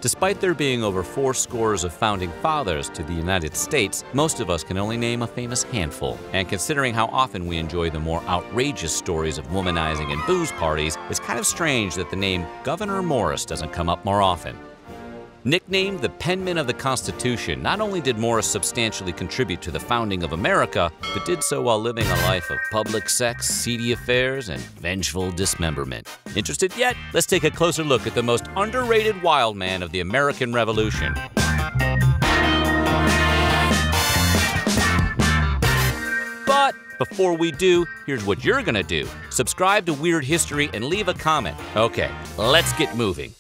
Despite there being over 4 scores of founding fathers to the United States, most of us can only name a famous handful. And considering how often we enjoy the more outrageous stories of womanizing and booze parties, it's kind of strange that the name Gouverneur Morris doesn't come up more often. Nicknamed the penman of the Constitution, not only did Morris substantially contribute to the founding of America, but did so while living a life of public sex, seedy affairs, and vengeful dismemberment. Interested yet? Let's take a closer look at the most underrated wild man of the American Revolution. But before we do, here's what you're gonna do. Subscribe to Weird History and leave a comment. Okay, let's get moving.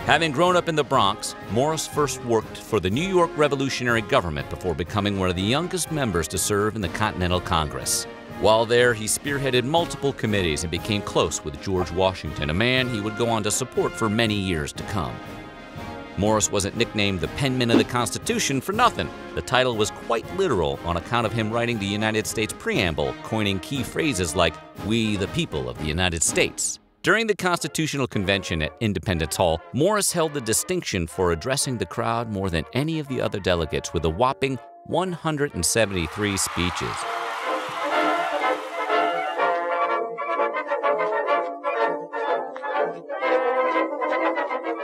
Having grown up in the Bronx, Morris first worked for the New York Revolutionary government before becoming one of the youngest members to serve in the Continental Congress. While there, he spearheaded multiple committees and became close with George Washington, a man he would go on to support for many years to come. Morris wasn't nicknamed the penman of the Constitution for nothing. The title was quite literal on account of him writing the United States preamble, coining key phrases like, "We the people of the United States." During the Constitutional Convention at Independence Hall, Morris held the distinction for addressing the crowd more than any of the other delegates with a whopping 173 speeches.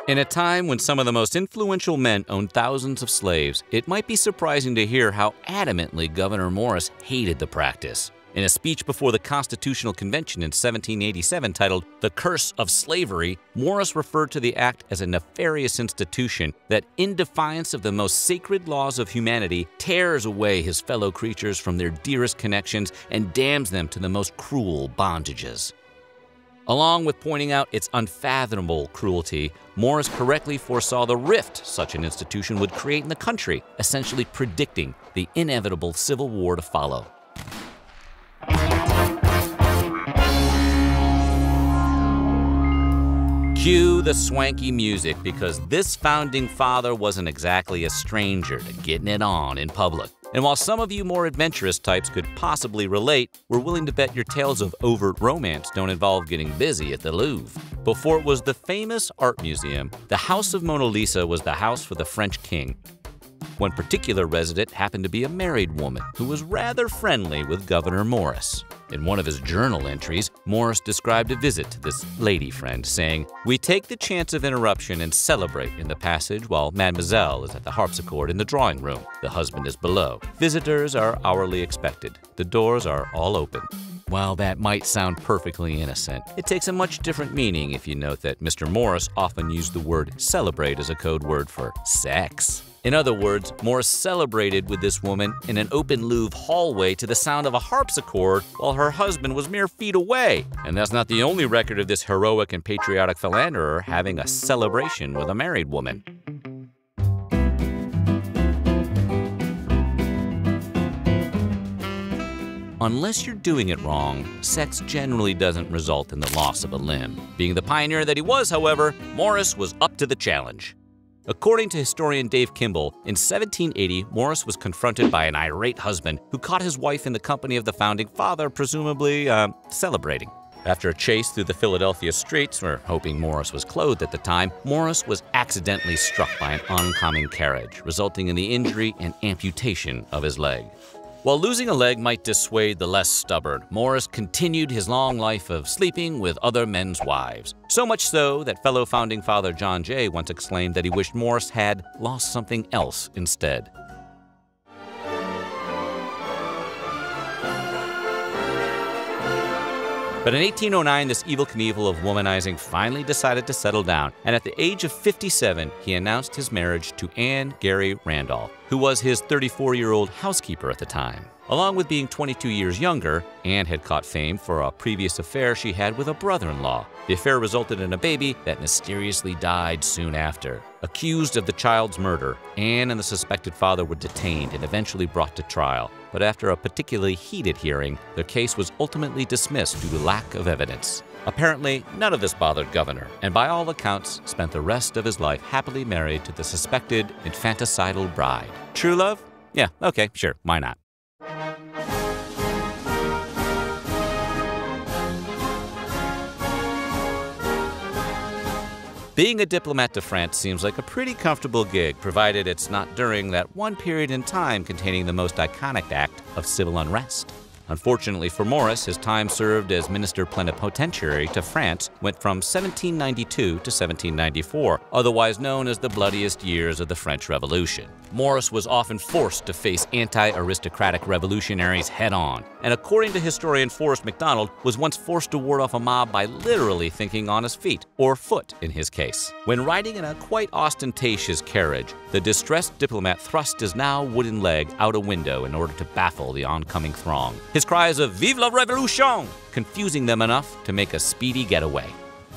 In a time when some of the most influential men owned thousands of slaves, it might be surprising to hear how adamantly Gouverneur Morris hated the practice. In a speech before the Constitutional Convention in 1787 titled "The Curse of Slavery," Morris referred to the act as a nefarious institution that, in defiance of the most sacred laws of humanity, tears away his fellow creatures from their dearest connections and damns them to the most cruel bondages. Along with pointing out its unfathomable cruelty, Morris correctly foresaw the rift such an institution would create in the country, essentially predicting the inevitable civil war to follow. Cue the swanky music, because this founding father wasn't exactly a stranger to getting it on in public. And while some of you more adventurous types could possibly relate, we're willing to bet your tales of overt romance don't involve getting busy at the Louvre. Before it was the famous art museum, the House of Mona Lisa was the house for the French king. One particular resident happened to be a married woman who was rather friendly with Gouverneur Morris. In one of his journal entries, Morris described a visit to this lady friend, saying, "We take the chance of interruption and celebrate in the passage while Mademoiselle is at the harpsichord in the drawing room. The husband is below. Visitors are hourly expected. The doors are all open." While that might sound perfectly innocent, it takes a much different meaning if you note that Mr. Morris often used the word celebrate as a code word for sex. In other words, Morris celebrated with this woman in an open Louvre hallway to the sound of a harpsichord while her husband was mere feet away. And that's not the only record of this heroic and patriotic philanderer having a celebration with a married woman. Unless you're doing it wrong, sex generally doesn't result in the loss of a limb. Being the pioneer that he was, however, Morris was up to the challenge. According to historian Dave Kimball, in 1780, Morris was confronted by an irate husband who caught his wife in the company of the founding father, presumably celebrating. After a chase through the Philadelphia streets, where hoping Morris was clothed at the time, Morris was accidentally struck by an oncoming carriage, resulting in the injury and amputation of his leg. While losing a leg might dissuade the less stubborn, Morris continued his long life of sleeping with other men's wives. So much so that fellow founding father John Jay once exclaimed that he wished Morris had lost something else instead. But in 1809, this Evel Knievel of womanizing finally decided to settle down, and at the age of 57, he announced his marriage to Anne Gary Randolph, who was his 34-year-old housekeeper at the time. Along with being 22 years younger, Anne had caught fame for a previous affair she had with a brother-in-law. The affair resulted in a baby that mysteriously died soon after. Accused of the child's murder, Anne and the suspected father were detained and eventually brought to trial. But after a particularly heated hearing, their case was ultimately dismissed due to lack of evidence. Apparently, none of this bothered Governor, and by all accounts, spent the rest of his life happily married to the suspected infanticidal bride. True love? Yeah, okay, sure, why not? Being a diplomat to France seems like a pretty comfortable gig, provided it's not during that one period in time containing the most iconic act of civil unrest. Unfortunately for Morris, his time served as minister plenipotentiary to France went from 1792 to 1794, otherwise known as the bloodiest years of the French Revolution. Morris was often forced to face anti-aristocratic revolutionaries head-on, and according to historian Forrest MacDonald, was once forced to ward off a mob by literally thinking on his feet, or foot in his case. When riding in a quite ostentatious carriage, the distressed diplomat thrust his now wooden leg out a window in order to baffle the oncoming throng. His cries of "Vive la Révolution!" confusing them enough to make a speedy getaway.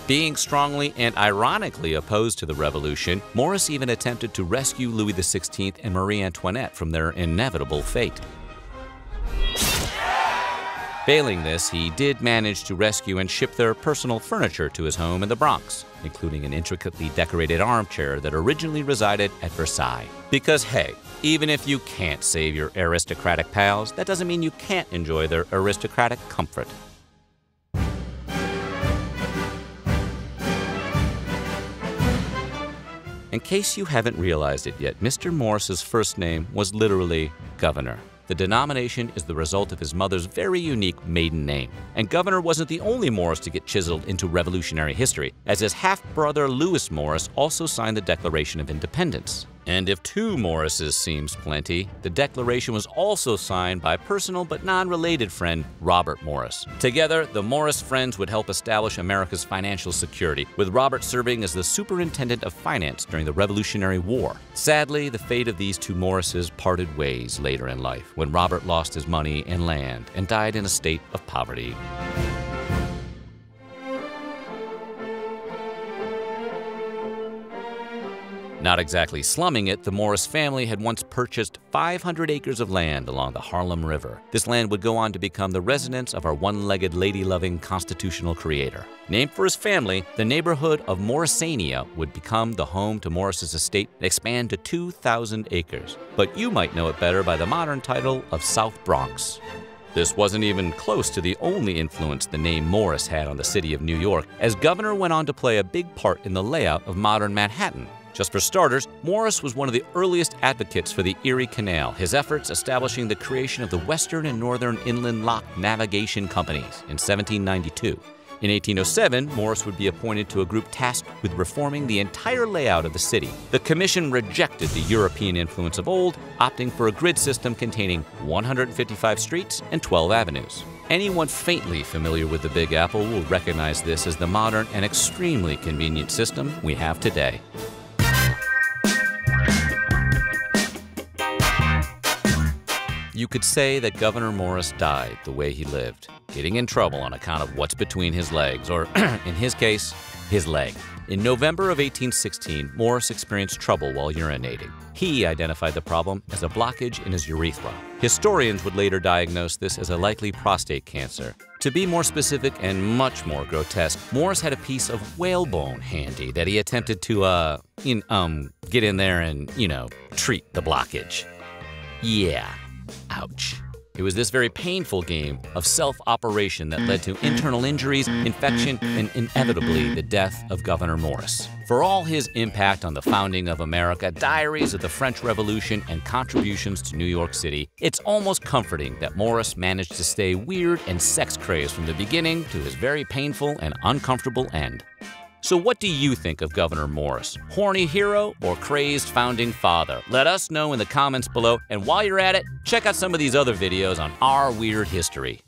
Being strongly and ironically opposed to the revolution, Morris even attempted to rescue Louis XVI and Marie Antoinette from their inevitable fate. Failing this, he did manage to rescue and ship their personal furniture to his home in the Bronx, including an intricately decorated armchair that originally resided at Versailles. Because hey, even if you can't save your aristocratic pals, that doesn't mean you can't enjoy their aristocratic comfort. In case you haven't realized it yet, Mr. Morris's first name was literally Governor. The denomination is the result of his mother's very unique maiden name. And Governor wasn't the only Morris to get chiseled into revolutionary history, as his half-brother Lewis Morris also signed the Declaration of Independence. And if two Morrises seems plenty, the Declaration was also signed by personal but non-related friend Robert Morris. Together, the Morris friends would help establish America's financial security, with Robert serving as the Superintendent of Finance during the Revolutionary War. Sadly, the fate of these two Morrises parted ways later in life, when Robert lost his money and land and died in a state of poverty. Not exactly slumming it, the Morris family had once purchased 500 acres of land along the Harlem River. This land would go on to become the residence of our one-legged, lady-loving constitutional creator. Named for his family, the neighborhood of Morrisania would become the home to Morris's estate and expand to 2,000 acres. But you might know it better by the modern title of South Bronx. This wasn't even close to the only influence the name Morris had on the city of New York, as Governor went on to play a big part in the layout of modern Manhattan. Just for starters, Morris was one of the earliest advocates for the Erie Canal, his efforts establishing the creation of the Western and Northern Inland Lock Navigation Companies in 1792. In 1807, Morris would be appointed to a group tasked with reforming the entire layout of the city. The commission rejected the European influence of old, opting for a grid system containing 155 streets and 12 avenues. Anyone faintly familiar with the Big Apple will recognize this as the modern and extremely convenient system we have today. You could say that Gouverneur Morris died the way he lived, getting in trouble on account of what's between his legs, or in his case, his leg. In November of 1816, Morris experienced trouble while urinating. He identified the problem as a blockage in his urethra. Historians would later diagnose this as a likely prostate cancer. To be more specific and much more grotesque, Morris had a piece of whalebone handy that he attempted to, get in there and, treat the blockage. Yeah. Ouch. It was this very painful game of self-operation that led to internal injuries, infection, and inevitably the death of Gouverneur Morris. For all his impact on the founding of America, diaries of the French Revolution, and contributions to New York City, it's almost comforting that Morris managed to stay weird and sex-crazed from the beginning to his very painful and uncomfortable end. So what do you think of Gouverneur Morris? Horny hero or crazed founding father? Let us know in the comments below, and while you're at it, check out some of these other videos on our weird history.